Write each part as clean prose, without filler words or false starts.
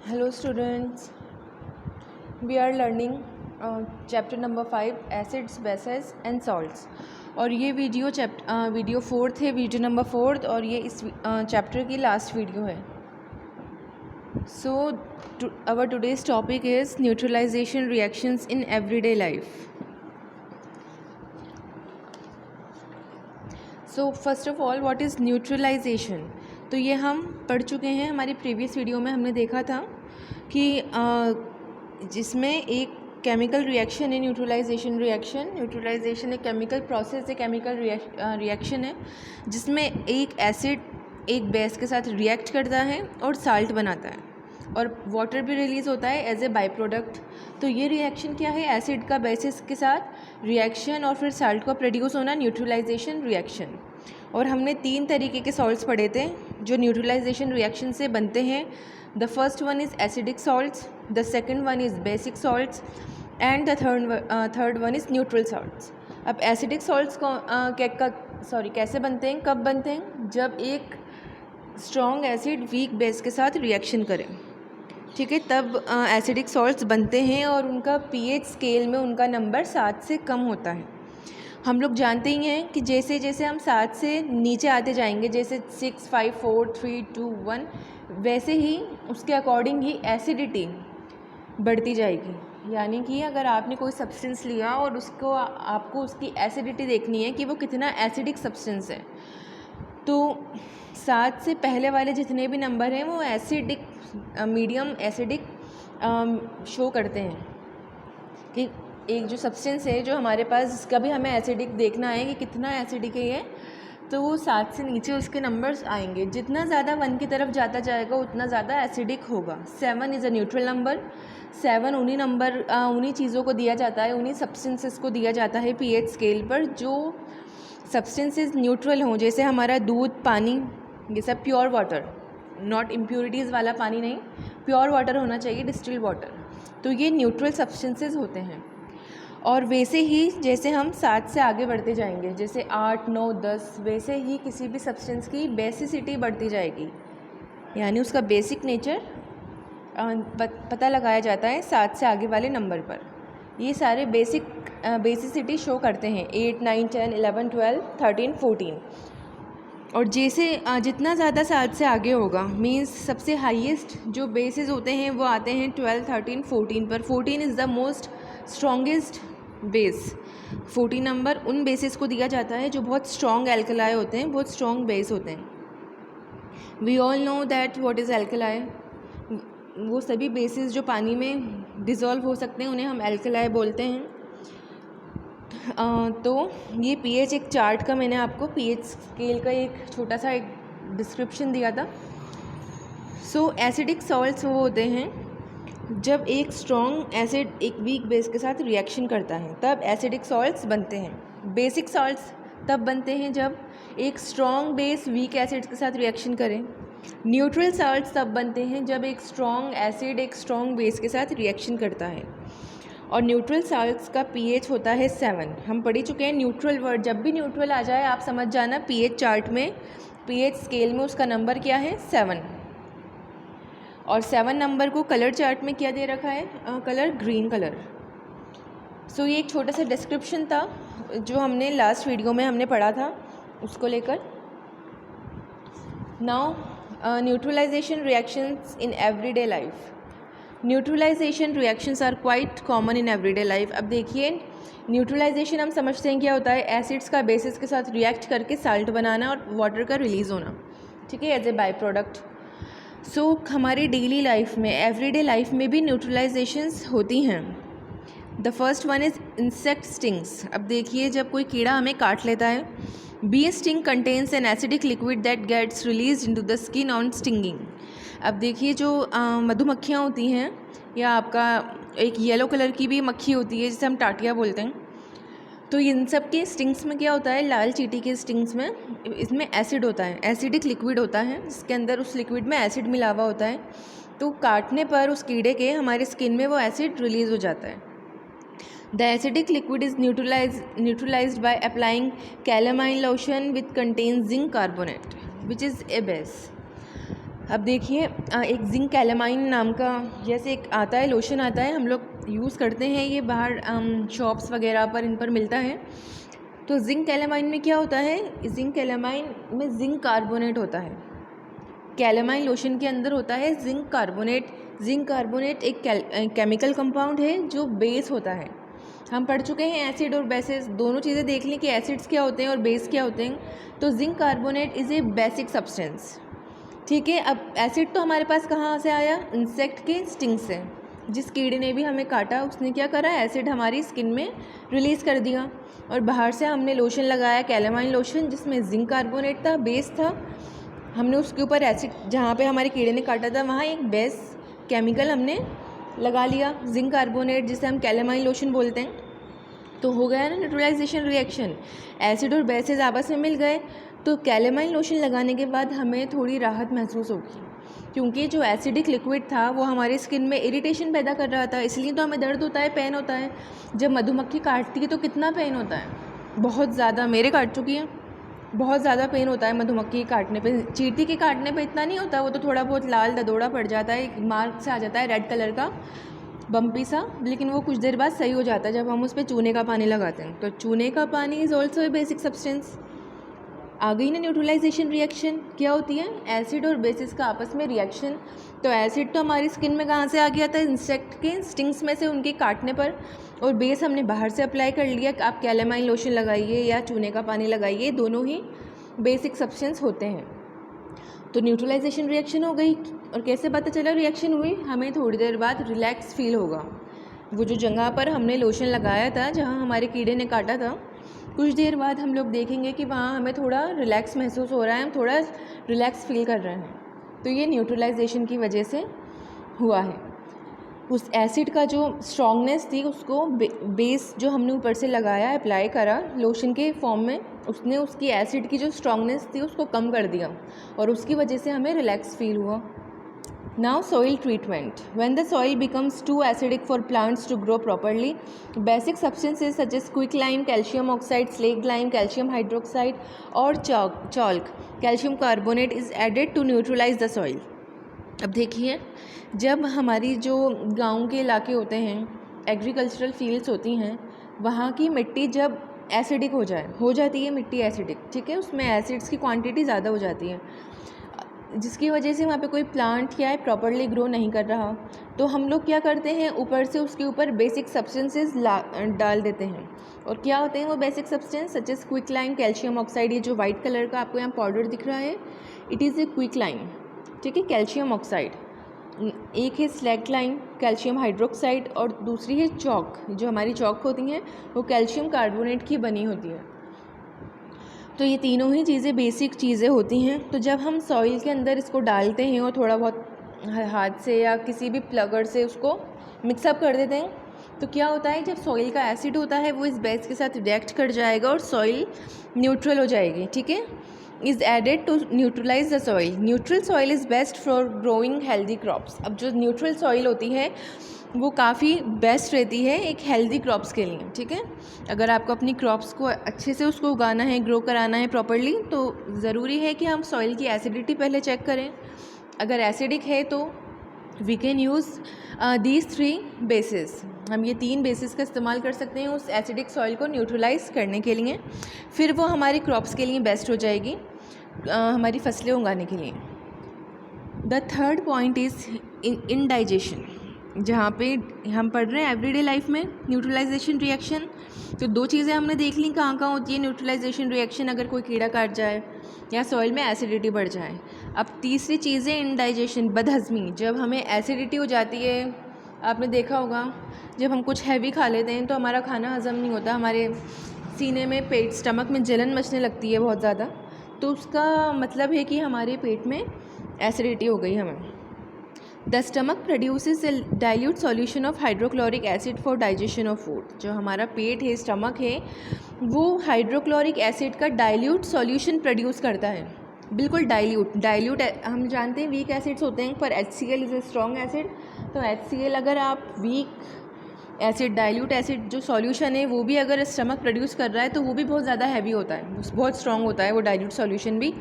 Hello students, we are learning chapter number 5 acids, bases and salts। और ये video fourth है, video number 4 और ये इस चैप्टर की लास्ट वीडियो है। So our today's topic is neutralisation reactions in everyday life. So first of all what is neutralisation, तो ये हम पढ़ चुके हैं। हमारी प्रीवियस वीडियो में हमने देखा था कि जिसमें एक केमिकल रिएक्शन है न्यूट्रलाइजेशन एक केमिकल प्रोसेस है, केमिकल रिएक्शन है जिसमें एक एसिड एक बेस के साथ रिएक्ट करता है और साल्ट बनाता है और वाटर भी रिलीज़ होता है एज ए बाई प्रोडक्ट। तो ये रिएक्शन क्या है? एसिड का बेसिस के साथ रिएक्शन और फिर साल्ट का प्रोड्यूस होना, न्यूट्रलाइजेशन रिएक्शन। और हमने 3 तरीके के सॉल्ट्स पढ़े थे जो न्यूट्रलाइजेशन रिएक्शन से बनते हैं। The first one is acidic salts, the second one is basic salts and the third one is neutral salts. अब एसिडिक सॉल्ट्स कैसे बनते हैं, कब बनते हैं? जब एक स्ट्रॉन्ग एसिड वीक बेस के साथ रिएक्शन करें, ठीक है, तब एसिडिक सॉल्ट्स बनते हैं और उनका पीएच स्केल में उनका नंबर 7 से कम होता है। हम लोग जानते ही हैं कि जैसे जैसे हम 7 से नीचे आते जाएंगे, जैसे 6, 5, 4, 3, 2, 1, वैसे ही उसके अकॉर्डिंग ही एसिडिटी बढ़ती जाएगी। यानी कि अगर आपने कोई सब्सटेंस लिया और आपको उसकी एसिडिटी देखनी है कि वो कितना एसिडिक सब्सटेंस है, तो 7 से पहले वाले जितने भी नंबर हैं वो एसिडिक, मीडियम एसिडिक शो करते हैं कि एक जो सब्सटेंस है जो हमारे पास, जिसका भी हमें एसिडिक देखना है कि कितना एसिडिक है ये, तो वो 7 से नीचे उसके नंबर्स आएंगे। जितना ज़्यादा 1 की तरफ जाता जाएगा उतना ज़्यादा एसिडिक होगा। 7 इज़ अ न्यूट्रल नंबर। 7 उन्हीं चीज़ों को दिया जाता है, उन्हीं सब्सटेंसेस को दिया जाता है पीएच स्केल पर जो सब्सटेंसेस न्यूट्रल हों। जैसे हमारा दूध, पानी, ये सब प्योर वाटर, नॉट इम्प्योरिटीज़ वाला पानी नहीं, प्योर वाटर होना चाहिए, डिस्टिल्ड वाटर। तो ये न्यूट्रल सब्सटेंसेस होते हैं। और वैसे ही जैसे हम 7 से आगे बढ़ते जाएंगे, जैसे 8, 9, 10, वैसे ही किसी भी सब्सटेंस की बेसिसिटी बढ़ती जाएगी, यानी उसका बेसिक नेचर पता लगाया जाता है 7 से आगे वाले नंबर पर। ये सारे बेसिसिटी शो करते हैं 8, 9, 10, 11, 12, 13, 14। और जैसे जितना ज़्यादा 7 से आगे होगा, मींस सबसे हाईएस्ट जो बेसिस होते हैं वो आते हैं 12, 13, 14 पर। 14 is the most strongest base. 14 number उन बेसिस को दिया जाता है जो बहुत स्ट्रॉन्ग एल्कलाई होते हैं, बहुत स्ट्रॉन्ग बेस होते हैं। We all know that what is alkali. वो सभी बेसिस जो पानी में डिज़ोल्व हो सकते हैं उन्हें हम एल्कलाई बोलते हैं। तो ये पीएच एक चार्ट का मैंने आपको पीएच स्केल का एक छोटा सा एक डिस्क्रिप्शन दिया था। सो एसिडिक सॉल्ट्स वो होते हैं जब एक स्ट्रॉन्ग एसिड एक वीक बेस के साथ रिएक्शन करता है, तब एसिडिक सॉल्ट्स बनते हैं। बेसिक सॉल्ट्स तब बनते हैं जब एक स्ट्रॉन्ग बेस वीक एसिड के साथ रिएक्शन करें। न्यूट्रल सॉल्ट्स तब बनते हैं जब एक स्ट्रॉन्ग एसिड एक स्ट्रॉन्ग बेस के साथ रिएक्शन करता है। और न्यूट्रल सॉल्ट्स का पीएच होता है 7। हम पढ़ ही चुके हैं न्यूट्रल वर्ड। जब भी न्यूट्रल आ जाए आप समझ जाना पीएच चार्ट में, पीएच स्केल में उसका नंबर क्या है? 7। और 7 नंबर को कलर चार्ट में क्या दे रखा है? Colour green colour. सो ये एक छोटा सा डिस्क्रिप्शन था जो हमने लास्ट वीडियो में हमने पढ़ा था, उसको लेकर। Now neutralisation reactions in everyday life. Neutralisation reactions are quite common in everyday life. अब देखिए, न्यूट्रलाइजेशन हम समझते हैं क्या होता है? एसिड्स का बेसिस के साथ रिएक्ट करके साल्ट बनाना और वाटर का रिलीज़ होना, ठीक है, as a by product. So हमारी डेली लाइफ में, एवरीडे लाइफ में भी न्यूट्रलाइजेशंस होती हैं। The first one is insect stings. अब देखिए, जब कोई कीड़ा हमें काट लेता है, bee sting contains an acidic liquid that gets release into the skin on stinging. अब देखिए, जो मधुमक्खियाँ होती हैं, या आपका एक येलो कलर की भी मक्खी होती है जिसे हम टाटिया बोलते हैं, तो इन सब के स्टिंग्स में क्या होता है? लाल चींटी के स्टिंग्स में इसमें एसिड होता है, एसिडिक लिक्विड होता है, जिसके अंदर उस लिक्विड में एसिड मिला हुआ होता है। तो काटने पर उस कीड़े के हमारे स्किन में वो एसिड रिलीज़ हो जाता है। The acidic liquid is neutralised by applying calamine lotion with contains zinc carbonate which is a base. अब देखिए एक जिंक कैलामाइन नाम का जैसे एक आता है, लोशन आता है, हम लोग यूज़ करते हैं, ये बाहर शॉप्स वगैरह पर इन पर मिलता है। तो जिंक कैलामाइन में क्या होता है, जिंक कैलामाइन में जिंक कार्बोनेट होता है। कैलामाइन लोशन के अंदर होता है जिंक कार्बोनेट। जिंक कार्बोनेट एक केमिकल कंपाउंड है जो बेस होता है। हम पढ़ चुके हैं एसिड और बेसिस, दोनों चीज़ें देख लें कि एसिड्स क्या होते हैं और बेस क्या होते हैं। तो zinc carbonate is a basic substance, ठीक है। अब एसिड तो हमारे पास कहाँ से आया, इंसेक्ट के स्टिंग से। जिस कीड़े ने भी हमें काटा उसने क्या करा, एसिड हमारी स्किन में रिलीज़ कर दिया, और बाहर से हमने लोशन लगाया कैलामाइन लोशन जिसमें जिंक कार्बोनेट था, बेस था। हमने उसके ऊपर एसिड, जहाँ पे हमारे कीड़े ने काटा था वहाँ एक बेस केमिकल हमने लगा लिया, जिंक कार्बोनेट, जिसे हम कैलामाइन लोशन बोलते हैं। तो हो गया ना न्यूट्रलाइजेशन रिएक्शन, एसिड और बेसेस आपस में मिल गए। तो कैलामाइन लोशन लगाने के बाद हमें थोड़ी राहत महसूस होगी, क्योंकि जो एसिडिक लिक्विड था वो हमारी स्किन में इरिटेशन पैदा कर रहा था, इसलिए तो हमें दर्द होता है, पेन होता है। जब मधुमक्खी काटती है तो कितना पेन होता है, बहुत ज़्यादा, मेरे काट चुकी है, बहुत ज़्यादा पेन होता है मधुमक्खी के काटने पे। चींटी के काटने पे इतना नहीं होता, वो तो थोड़ा बहुत लाल ददोड़ा पड़ जाता है, एक मार्क से आ जाता है रेड कलर का बम्पी सा, लेकिन वो कुछ देर बाद सही हो जाता है जब हम उस पर चूने का पानी लगाते हैं। तो चूने का पानी is also a basic substance. आ गई ना न्यूट्रलाइजेशन रिएक्शन, क्या होती है, एसिड और बेसिस का आपस में रिएक्शन। तो एसिड तो हमारी स्किन में कहाँ से आ गया था, इंसेक्ट के स्टिंग्स में से, उनके काटने पर, और बेस हमने बाहर से अप्लाई कर लिया। आप कैलामाइन लोशन लगाइए या चूने का पानी लगाइए, दोनों ही बेसिक सब्सटेंस होते हैं। तो न्यूट्रलाइजेशन रिएक्शन हो गई, और कैसे पता चला रिएक्शन हुई, हमें थोड़ी देर बाद रिलैक्स फील होगा। वो जो जगह पर हमने लोशन लगाया था, जहाँ हमारे कीड़े ने काटा था, कुछ देर बाद हम लोग देखेंगे कि वहाँ हमें थोड़ा रिलैक्स महसूस हो रहा है, हम थोड़ा रिलैक्स फील कर रहे हैं। तो ये न्यूट्रलाइजेशन की वजह से हुआ है। उस एसिड का जो स्ट्रॉन्गनेस थी उसको बेस जो हमने ऊपर से लगाया, अप्लाई करा लोशन के फॉर्म में, उसने उसकी एसिड की जो स्ट्रॉन्गनेस थी उसको कम कर दिया, और उसकी वजह से हमें रिलैक्स फील हुआ। Now soil treatment. When the soil becomes too acidic for plants to grow properly, basic substances such as quicklime, calcium oxide, slaked lime, calcium hydroxide और chalk, calcium carbonate is added to neutralise the soil. अब देखिए, जब हमारी जो गांव के इलाके होते हैं, एग्रीकल्चरल फील्ड्स होती हैं, वहाँ की मिट्टी जब एसिडिक हो जाती है मिट्टी एसिडिक, ठीक है, उसमें एसिड्स की क्वांटिटी ज़्यादा हो जाती है, जिसकी वजह से वहाँ पे कोई प्लांट क्या है प्रॉपरली ग्रो नहीं कर रहा। तो हम लोग क्या करते हैं, ऊपर से उसके ऊपर बेसिक सब्सटेंसेस डाल देते हैं। और क्या होते हैं वो basic substance, such as quicklime, calcium oxide, ये जो वाइट कलर का आपको यहाँ पाउडर दिख रहा है, इट इज़ ए क्विकलाइम, ठीक है, कैल्शियम ऑक्साइड। एक है स्लैक्ड लाइम, कैल्शियम हाइड्रोक्साइड, और दूसरी है चॉक। जो हमारी चॉक होती हैं वो कैल्शियम कार्बोनेट की बनी होती है। तो ये तीनों ही चीज़ें बेसिक चीज़ें होती हैं। तो जब हम सॉइल के अंदर इसको डालते हैं और थोड़ा बहुत हाथ से या किसी भी प्लगर से उसको मिक्सअप कर देते हैं, तो क्या होता है, जब सॉइल का एसिड होता है वो इस बेस के साथ रिएक्ट कर जाएगा और सॉइल न्यूट्रल हो जाएगी, ठीक है। Is added to neutralise the soil. Neutral soil is best for growing healthy crops. अब जो न्यूट्रल सॉइल होती है वो काफ़ी बेस्ट रहती है एक हेल्दी क्रॉप्स के लिए, ठीक है। अगर आपको अपनी क्रॉप्स को अच्छे से उसको उगाना है, ग्रो कराना है प्रॉपरली, तो ज़रूरी है कि हम सॉइल की एसिडिटी पहले चेक करें। अगर एसिडिक है तो we can use these 3 bases. हम ये 3 बेसिस का इस्तेमाल कर सकते हैं उस एसिडिक सॉइल को न्यूट्रलाइज करने के लिए, फिर वो हमारी क्रॉप्स के लिए बेस्ट हो जाएगी, हमारी फसलें उगाने के लिए। The third point is indigestion, जहाँ पे हम पढ़ रहे हैं एवरीडे लाइफ में न्यूट्रलाइजेशन रिएक्शन। तो 2 चीज़ें हमने देख ली कहाँ कहाँ होती है न्यूट्रलाइजेशन रिएक्शन, अगर कोई कीड़ा काट जाए या सॉइल में एसिडिटी बढ़ जाए। अब तीसरी चीज़ है इनडाइजेशन, बदहज़मी। जब हमें एसिडिटी हो जाती है, आपने देखा होगा जब हम कुछ हैवी खा लेते हैं तो हमारा खाना हज़म नहीं होता, हमारे सीने में, पेट, स्टमक में जलन मचने लगती है बहुत ज़्यादा, तो उसका मतलब है कि हमारे पेट में एसिडिटी हो गई हमें। The stomach produces A dilute solution of hydrochloric acid for digestion of food. जो हमारा पेट है, स्टमक है, वो हाइड्रोक्लोरिक एसिड का डाइल्यूट सॉल्यूशन प्रोड्यूस करता है, बिल्कुल डाइल्यूट। हम जानते हैं वीक एसिड्स होते हैं, पर HCl is a strong acid. तो HCl अगर आप वीक एसिड, डाइल्यूट एसिड जो सॉल्यूशन है वो भी अगर स्टमक प्रोड्यूस कर रहा है तो वो भी बहुत ज़्यादा हैवी होता है, बहुत स्ट्रॉन्ग होता है वो डाइल्यूट सॉल्यूशन भी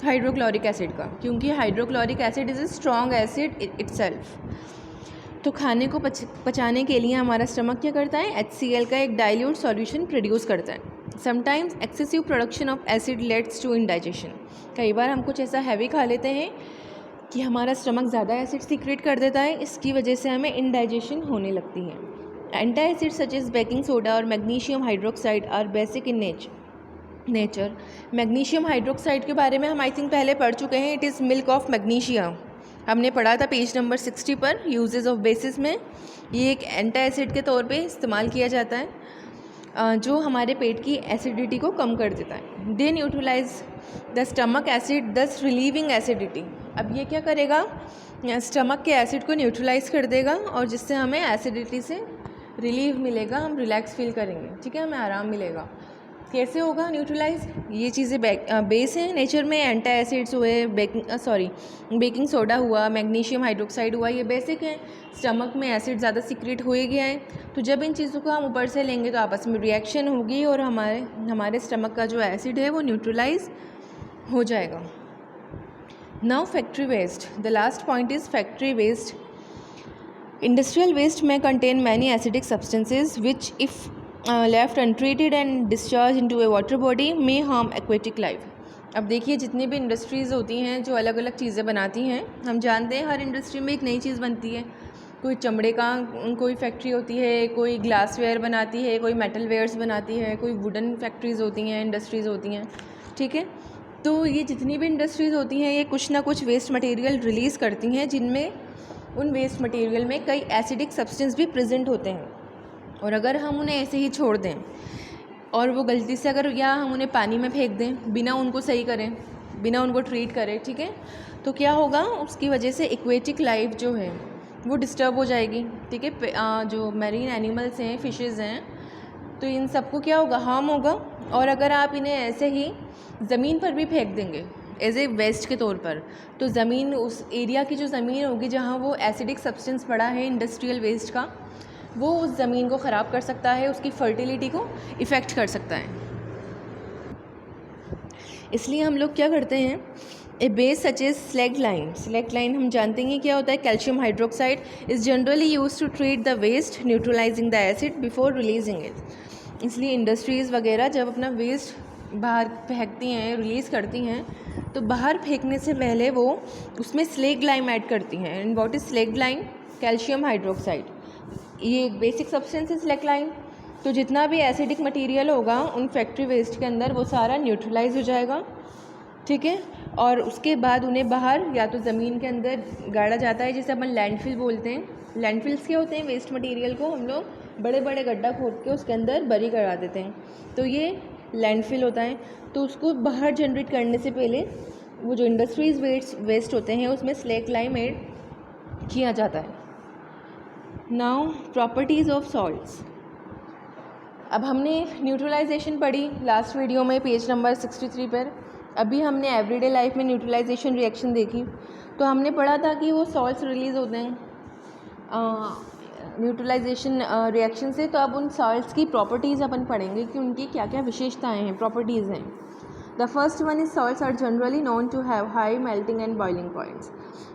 हाइड्रोक्लोरिक एसिड का, क्योंकि hydrochloric acid is a strong acid itself. तो खाने को पचाने के लिए हमारा स्टमक क्या करता है, HCl का एक डाइल्यूट सॉल्यूशन प्रोड्यूस करता है। Sometimes excessive production of acid leads to indigestion. कई बार हम कुछ ऐसा हैवी खा लेते हैं कि हमारा स्टमक ज़्यादा एसिड सीक्रेट कर देता है, इसकी वजह से हमें इंडाइजेशन होने लगती है। Anti acid such as baking soda और magnesium hydroxide are basic in nature. Magnesium hydroxide के बारे में हम आई थिंक पहले पढ़ चुके हैं। It is milk of magnesium, हमने पढ़ा था पेज नंबर 60 पर यूजेस ऑफ बेसिस में। ये एक एंटी एसिड के तौर पे इस्तेमाल किया जाता है जो हमारे पेट की एसिडिटी को कम कर देता है। दे न्यूट्रलाइज द स्टमक एसिड दस रिलीविंग एसिडिटी। अब ये क्या करेगा, स्टमक के एसिड को न्यूट्रलाइज कर देगा और जिससे हमें एसिडिटी से रिलीव मिलेगा, हम रिलैक्स फील करेंगे, ठीक है, हमें आराम मिलेगा। कैसे होगा न्यूट्रलाइज, ये चीज़ें बेस हैं नेचर में। एंटी एसिड्स हुए, बेकिंग सोडा हुआ, मैग्नीशियम हाइड्रोक्साइड हुआ, ये बेसिक हैं। स्टमक में एसिड ज़्यादा सीक्रेट हो गया है तो जब इन चीज़ों को हम ऊपर से लेंगे तो आपस में रिएक्शन होगी और हमारे स्टमक का जो एसिड है वो न्यूट्रलाइज हो जाएगा। Now factory waste, the last point is factory waste. Industrial waste may contain many acidic substances which if left untreated and discharged into a water body may harm aquatic life। अब देखिए जितनी भी industries होती हैं जो अलग अलग चीज़ें बनाती हैं, हम जानते हैं हर इंडस्ट्री में एक नई चीज़ बनती है। कोई चमड़े का कोई फैक्ट्री होती है, कोई ग्लासवेयर बनाती है, कोई मेटल वेयर्स बनाती है, कोई वुडन फैक्ट्रीज़ होती हैं, इंडस्ट्रीज़ होती हैं, ठीक है। तो ये जितनी भी इंडस्ट्रीज़ होती हैं ये कुछ ना कुछ वेस्ट मटेरियल रिलीज़ करती हैं, जिनमें उन वेस्ट मटेरियल में कई एसिडिक सब्सटेंस भी प्रेजेंट होते हैं। और अगर हम उन्हें ऐसे ही छोड़ दें और वो गलती से अगर या हम उन्हें पानी में फेंक दें बिना उनको सही करें, बिना उनको ट्रीट करें, ठीक है, तो क्या होगा, उसकी वजह से एक्वेटिक लाइफ जो है वो डिस्टर्ब हो जाएगी, ठीक है। जो मैरीन एनिमल्स हैं, फिशेज़ हैं, तो इन सबको क्या होगा, हार्म होगा। और अगर आप इन्हें ऐसे ही ज़मीन पर भी फेंक देंगे एज ए वेस्ट के तौर पर, तो ज़मीन, उस एरिया की जो ज़मीन होगी जहाँ वो एसिडिक सब्सटेंस पड़ा है इंडस्ट्रियल वेस्ट का, वो उस ज़मीन को ख़राब कर सकता है, उसकी फर्टिलिटी को इफ़ेक्ट कर सकता है। इसलिए हम लोग क्या करते हैं, a base such as slaked lime हम जानते हैं क्या होता है। Calcium hydroxide is generally use to treat the waste neutralizing the acid before releasing it. इसलिए इंडस्ट्रीज़ वगैरह जब अपना वेस्ट बाहर फेंकती हैं, रिलीज़ करती हैं, तो बाहर फेंकने से पहले वो उसमें स्लैग लाइम ऐड करती हैं। And what is slag lime, calcium hydroxide, ये एक बेसिक सब्सटेंस है स्लैग लाइम। तो जितना भी एसिडिक मटेरियल होगा उन फैक्ट्री वेस्ट के अंदर वो सारा न्यूट्रलाइज हो जाएगा, ठीक है। और उसके बाद उन्हें बाहर या तो ज़मीन के अंदर गाड़ा जाता है, जिसे अपन लैंडफिल बोलते हैं। लैंडफिल्स क्या होते हैं, वेस्ट मटेरियल को हम लोग बड़े बड़े गड्ढा खोद के उसके अंदर बरी करा देते हैं, तो ये लैंडफिल होता है। तो उसको बाहर जनरेट करने से पहले वो जो इंडस्ट्रीज़ वेस्ट होते हैं उसमें स्लैग लाइम ऐड किया जाता है। Now properties of salts. अब हमने न्यूट्रलाइजेशन पढ़ी लास्ट वीडियो में पेज नंबर 63 पर। अभी हमने एवरीडे लाइफ में न्यूट्रलाइजेशन रिएक्शन देखी, तो हमने पढ़ा था कि वो सॉल्ट्स रिलीज़ होते हैं न्यूट्रलाइजेशन रिएक्शन से। तो अब उन सॉल्ट्स की प्रॉपर्टीज़ अपन पढ़ेंगे कि उनकी क्या क्या विशेषताएँ हैं, प्रॉपर्टीज़ हैं। The first one is salts are generally known to have high melting and boiling points.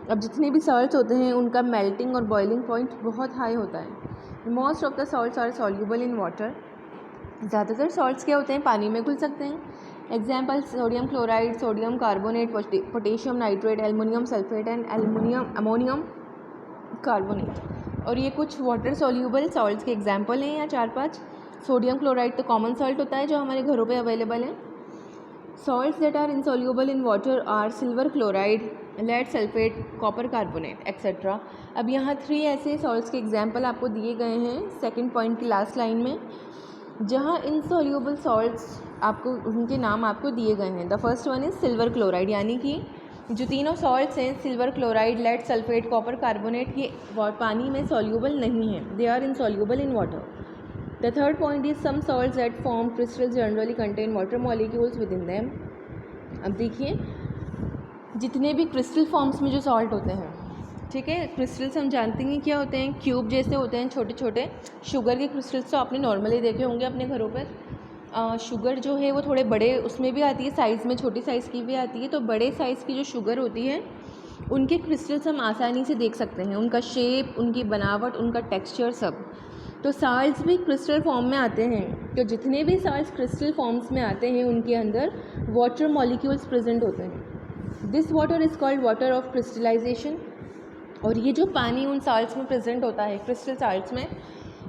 अब जितने भी सॉल्ट्स होते हैं उनका मेल्टिंग और बॉइलिंग पॉइंट बहुत हाई होता है। Most of the salts are soluble in water. ज़्यादातर सॉल्ट्स क्या होते हैं, पानी में घुल सकते हैं। Example sodium chloride, sodium carbonate, potassium nitrate, aluminium sulphate and ammonium carbonate. और ये कुछ वाटर सॉल्यूबल सॉल्ट्स के एग्जाम्पल हैं या 4-5। सोडियम क्लोराइड तो कॉमन सॉल्ट होता है जो हमारे घरों पे अवेलेबल है। Salts that are insoluble in water are silver chloride, lead sulphate, copper carbonate etcetera. अब यहाँ 3 ऐसे सॉल्ट्स के एग्जाम्पल आपको दिए गए हैं सेकंड पॉइंट की लास्ट लाइन में, जहाँ इनसॉल्यूबल सॉल्ट्स आपको उनके नाम आपको दिए गए हैं। The first one is silver chloride, यानी कि जो तीनों सॉल्ट्स हैं silver chloride, lead sulphate, copper carbonate, ये पानी में सॉल्यूबल नहीं है, they are insoluble in water. The third point is some salts that form crystals generally contain water molecules within them। अब देखिए जितने भी क्रिस्टल फॉर्म्स में जो सॉल्ट होते हैं ठीक है। क्रिस्टल्स हम जानते हैं क्या होते हैं, क्यूब जैसे होते हैं छोटे छोटे। शुगर के क्रिस्टल्स तो आपने नॉर्मली देखे होंगे अपने घरों पर। शुगर जो है वो थोड़े बड़े उसमें भी आती है साइज़ में, छोटी साइज़ की भी आती है। तो बड़े साइज़ की जो शुगर होती है उनके क्रिस्टल्स हम आसानी से देख सकते हैं, उनका शेप, उनकी बनावट, उनका टेक्सचर सब। तो साल्ट्स भी क्रिस्टल फॉर्म में आते हैं। तो जितने भी साल्ट्स क्रिस्टल फॉर्म्स में आते हैं उनके अंदर वाटर मॉलिक्यूल्स प्रेजेंट होते हैं। This water is called water of crystallisation. और ये जो पानी उन साल्ट्स में प्रेजेंट होता है, क्रिस्टल साल्ट्स में,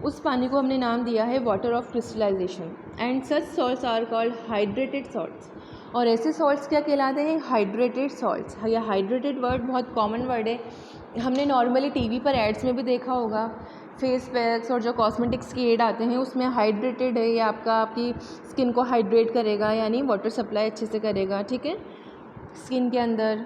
उस पानी को हमने नाम दिया है water of crystallisation. And such salts are called hydrated salts. और ऐसे सॉल्ट्स क्या कहलाते हैं, हाइड्रेटेड सॉल्ट्स। या हाइड्रेटेड वर्ड बहुत कॉमन वर्ड है, हमने नॉर्मली टीवी पर एड्स में भी देखा होगा। फेस पैक्स और जो कॉस्मेटिक्स के एड आते हैं उसमें हाइड्रेटेड है, ये आपकी स्किन को हाइड्रेट करेगा, यानी वाटर सप्लाई अच्छे से करेगा, ठीक है, स्किन के अंदर।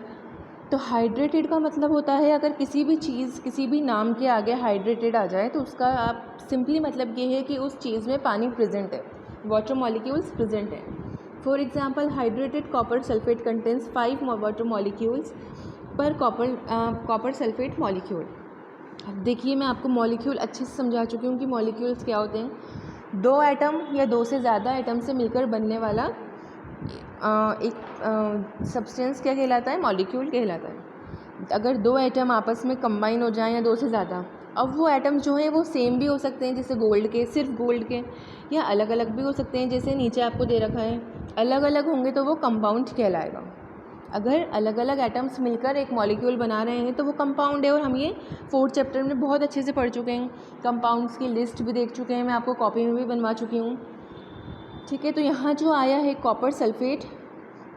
तो हाइड्रेटेड का मतलब होता है अगर किसी भी चीज़, किसी भी नाम के आगे हाइड्रेटेड आ जाए तो उसका आप सिंपली मतलब ये है कि उस चीज़ में पानी प्रेजेंट है, वाटर मॉलिक्यूल्स प्रेजेंट है। For example, hydrated copper sulphate contains 5 water molecules पर कॉपर सल्फेट मॉलिक्यूल। अब देखिए, मैं आपको मॉलिक्यूल अच्छे से समझा चुकी हूँ कि मॉलिक्यूल्स क्या होते हैं। 2 एटम या 2 से ज़्यादा एटम से मिलकर बनने वाला एक सब्सटेंस क्या कहलाता है, मॉलिक्यूल कहलाता है। अगर 2 एटम आपस में कंबाइन हो जाएं या 2 से ज़्यादा, अब वो एटम जो हैं वो सेम भी हो सकते हैं, जैसे गोल्ड के, सिर्फ गोल्ड के, या अलग अलग भी हो सकते हैं, जैसे नीचे आपको दे रखा है। अलग अलग होंगे तो वो कंपाउंड कहलाएगा। अगर अलग अलग एटम्स मिलकर एक मॉलिक्यूल बना रहे हैं तो वो कंपाउंड है। और हम ये 4th चैप्टर में बहुत अच्छे से पढ़ चुके हैं, कंपाउंड्स की लिस्ट भी देख चुके हैं, मैं आपको कॉपी में भी बनवा चुकी हूँ, ठीक है। तो यहाँ जो आया है कॉपर सल्फेट,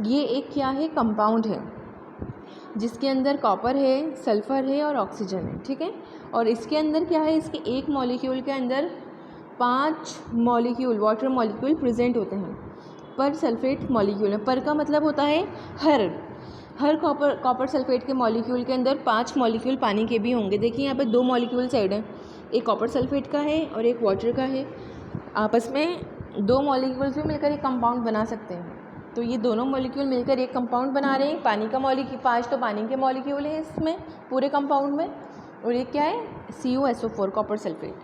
ये एक क्या है, कंपाउंड है जिसके अंदर कॉपर है, सल्फ़र है और ऑक्सीजन है, ठीक है। और इसके अंदर क्या है, इसके एक मॉलिक्यूल के अंदर 5 मॉलिक्यूल, वाटर मॉलिक्यूल प्रेजेंट होते हैं। पर सल्फेट मॉलिक्यूल है, पर का मतलब होता है हर कॉपर सल्फेट के मॉलिक्यूल के अंदर 5 मॉलिक्यूल पानी के भी होंगे। देखिए यहाँ पे 2 मॉलिक्यूल साइड हैं, एक कॉपर सल्फेट का है और एक वाटर का है। आपस में 2 मॉलिक्यूल्स भी मिलकर एक कंपाउंड बना सकते हैं। तो ये दोनों मॉलिक्यूल मिलकर एक कंपाउंड बना रहे हैं। पानी का मॉलिक्यूल, 5 तो पानी के मॉलिक्यूल हैं इसमें पूरे कंपाउंड में, और ये क्या है, CuSO4, copper sulphate.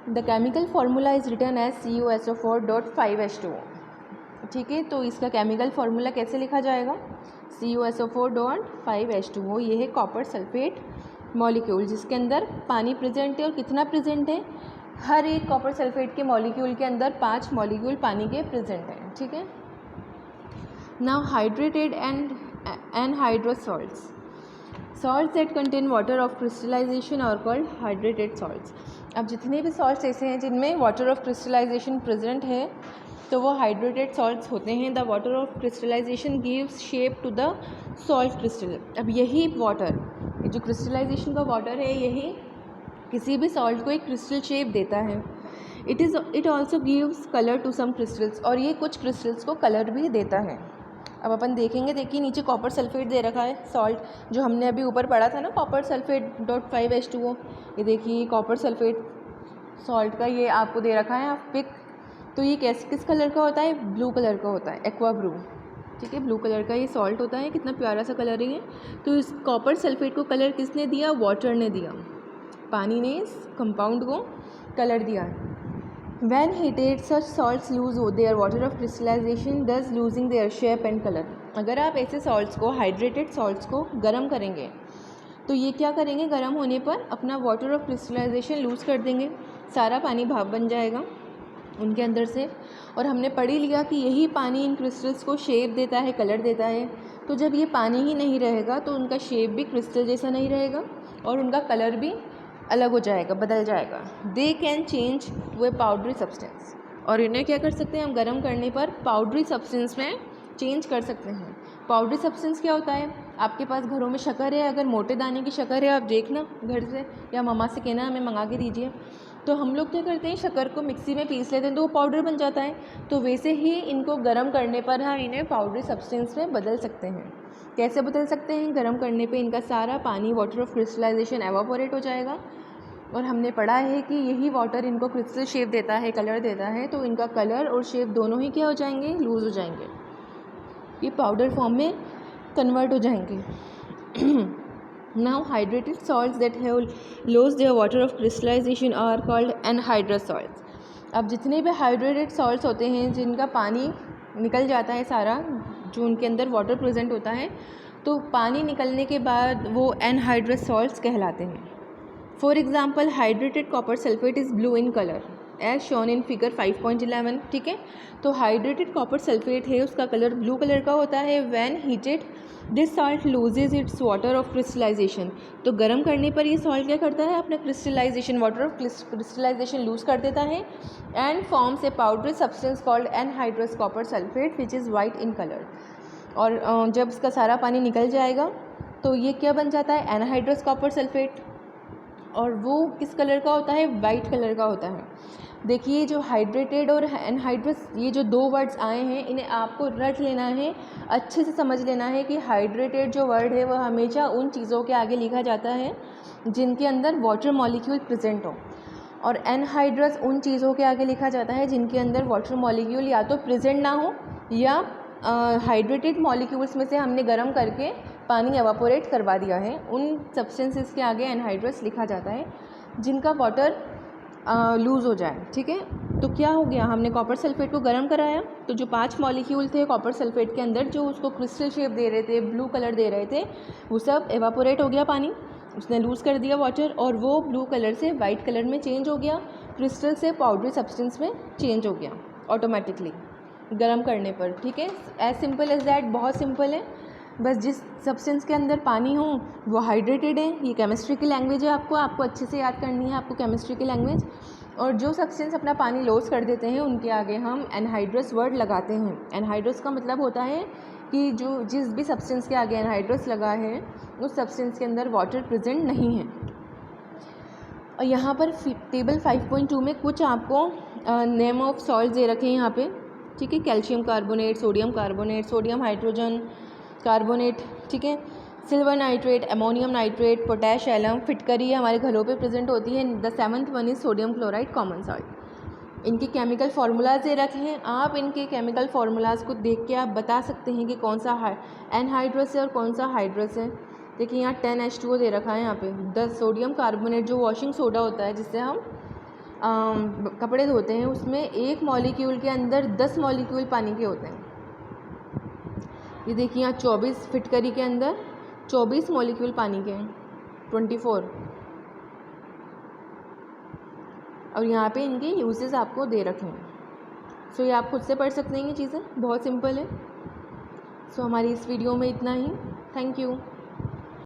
The chemical formula is written as CuSO4.5H2O, ठीक है। तो इसका केमिकल फार्मूला कैसे लिखा जाएगा, CuSO4.5H2O। ये है कॉपर सल्फेट मॉलिक्यूल जिसके अंदर पानी प्रेजेंट है। और कितना प्रेजेंट है, हर एक कॉपर सल्फेट के मॉलिक्यूल के अंदर 5 मॉलिक्यूल पानी के प्रेजेंट हैं, ठीक है। Now hydrated and anhydrous salts, salts that contain water of crystallization are called hydrated salts। अब जितने भी सॉल्ट्स ऐसे हैं जिनमें वाटर ऑफ क्रिस्टलाइजेशन प्रेजेंट है तो वो हाइड्रेटेड सॉल्ट्स होते हैं। The water of crystallisation gives shape to the salt crystal. अब यही वाटर, जो क्रिस्टलाइजेशन का वाटर है, यही किसी भी सॉल्ट को एक क्रिस्टल शेप देता है। It also gives colour to some crystals, और ये कुछ क्रिस्टल्स को कलर भी देता है। अब अपन देखेंगे, देखिए नीचे कॉपर सल्फेट दे रखा है, सॉल्ट जो हमने अभी ऊपर पढ़ा था ना, कॉपर सल्फेट.5H2O। ये देखिए कॉपर सल्फेट सॉल्ट का ये आपको दे रखा है आप पिक। तो ये किस कलर का होता है, ब्लू कलर का होता है, एक्वा ब्लू, ठीक है, ब्लू कलर का ये सॉल्ट होता है। कितना प्यारा सा कलरिंग है। तो इस कॉपर सल्फेट को कलर किसने दिया, वाटर ने दिया, पानी ने इस कंपाउंड को कलर दिया है। When heated, such salts lose their water of crystallization, thus losing their shape and color। अगर आप ऐसे सॉल्ट्स को, हाइड्रेटेड सॉल्ट्स को गर्म करेंगे तो ये क्या करेंगे, गर्म होने पर अपना वाटर ऑफ क्रिस्टलाइजेशन लूज़ कर देंगे, सारा पानी भाप बन जाएगा उनके अंदर से। और हमने पढ़ ही लिया कि यही पानी इन क्रिस्टल्स को शेप देता है, कलर देता है। तो जब ये पानी ही नहीं रहेगा तो उनका शेप भी क्रिस्टल जैसा नहीं रहेगा और उनका कलर भी अलग हो जाएगा, बदल जाएगा। They can change to a powdery substance, और इन्हें क्या कर सकते हैं हम, गर्म करने पर पाउडरी सब्सटेंस में चेंज कर सकते हैं। पाउडरी सब्सटेंस क्या होता है, आपके पास घरों में शक्कर है, अगर मोटे दाने की शक्कर है, आप देखना घर से या मम्मा से कहना हमें मंगा के दीजिए। तो हम लोग क्या करते हैं, शक्कर को मिक्सी में पीस लेते हैं तो वो पाउडर बन जाता है। तो वैसे ही इनको गर्म करने पर हम इन्हें पाउडरी सब्सटेंस में बदल सकते हैं। कैसे बदल सकते हैं, गर्म करने पे इनका सारा पानी, वाटर ऑफ क्रिस्टलाइजेशन, एवापोरेट हो जाएगा। और हमने पढ़ा है कि यही वाटर इनको क्रिस्टल शेप देता है, कलर देता है। तो इनका कलर और शेप दोनों ही क्या हो जाएंगे, लूज़ हो जाएंगे, ये पाउडर फॉर्म में कन्वर्ट हो जाएंगे। Now hydrated salts that have lost their water of crystallization are called anhydrous salts. अब जितने भी हाइड्रेटेड सॉल्ट्स होते हैं जिनका पानी निकल जाता है सारा, जो उनके अंदर वाटर प्रेजेंट होता है, तो पानी निकलने के बाद वो एनहाइड्रस सॉल्ट्स कहलाते हैं. For example hydrated copper sulphate is blue in colour as shown in figure 5.11. ठीक है, तो हाइड्रेटेड कॉपर सल्फेट है, उसका कलर ब्लू कलर का होता है. When heated this salt loses its water of crystallisation. तो गर्म करने पर ये सॉल्ट क्या करता है, अपना crystallisation, water of crystallisation lose कर देता है and forms a powdery substance called anhydrous copper sulphate which is white in colour. और जब इसका सारा पानी निकल जाएगा तो ये क्या बन जाता है, एनहाइड्रस कॉपर सल्फेट. और वो किस कलर का होता है, वाइट कलर का होता है. देखिए जो हाइड्रेटेड और एनहाइड्रस, ये जो दो वर्ड्स आए हैं, इन्हें आपको रट लेना है, अच्छे से समझ लेना है कि हाइड्रेटेड जो वर्ड है वह हमेशा उन चीज़ों के आगे लिखा जाता है जिनके अंदर वाटर मॉलिक्यूल प्रेजेंट हो, और एनहाइड्रस उन चीज़ों के आगे लिखा जाता है जिनके अंदर वाटर मॉलिक्यूल या तो प्रेजेंट ना हो, या हाइड्रेटेड मॉलिक्यूल्स में से हमने गर्म करके पानी एवापोरेट करवा दिया है, उन सब्सटेंसेस के आगे एनहाइड्रस लिखा जाता है जिनका वाटर लूज़ हो जाए. ठीक है, तो क्या हो गया, हमने कॉपर सल्फेट को गर्म कराया, तो जो 5 मॉलिक्यूल थे कॉपर सल्फेट के अंदर जो उसको क्रिस्टल शेप दे रहे थे, ब्लू कलर दे रहे थे, वो सब एवापोरेट हो गया पानी, उसने लूज़ कर दिया वाटर, और वो ब्लू कलर से वाइट कलर में चेंज हो गया, क्रिस्टल से पाउडरी सब्सटेंस में चेंज हो गया ऑटोमेटिकली गर्म करने पर. ठीक है, एज सिंपल एज दैट, बहुत सिंपल है. बस जिस सब्सटेंस के अंदर पानी हो वो हाइड्रेटेड है. ये केमिस्ट्री की लैंग्वेज है, आपको अच्छे से याद करनी है आपको केमिस्ट्री की लैंग्वेज. और जो सब्सटेंस अपना पानी लॉस कर देते हैं उनके आगे हम एनहाइड्रस वर्ड लगाते हैं. एनहाइड्रस का मतलब होता है कि जो जिस भी सब्सटेंस के आगे एनहाइड्रस लगा है उस सब्सटेंस के अंदर वाटर प्रेजेंट नहीं है. और यहाँ पर टेबल 5.2 में कुछ आपको नेम ऑफ सॉल्ट दे रखे हैं यहाँ पे. ठीक है, calcium carbonate, sodium carbonate, sodium hydrogen carbonate, ठीक है, silver nitrate, ammonium nitrate, potash alum, फिटकरी हमारे घरों पे प्रेजेंट होती है. The 7th one is sodium chloride common salt. इनके केमिकल फार्मूलाज दे रखे हैं. आप इनके केमिकल फार्मूलाज को देख के आप बता सकते हैं कि कौन सा एनहाइड्रस है और कौन सा हाइड्रस है. देखिए यहाँ 10H2O दे रखा है यहाँ पे. 10 सोडियम कार्बोनेट जो वॉशिंग सोडा होता है जिससे हम कपड़े धोते हैं, उसमें एक मॉलिक्यूल के अंदर 10 मॉलिक्यूल पानी के होते हैं. ये देखिए यहाँ 24, फिटकरी के अंदर 24 मॉलिक्यूल पानी के हैं, 24. और यहाँ पे इनके यूजेस आपको दे रखे हैं. सो ये आप खुद से पढ़ सकते हैं, ये चीज़ें बहुत सिंपल है. सो हमारी इस वीडियो में इतना ही. Thank you.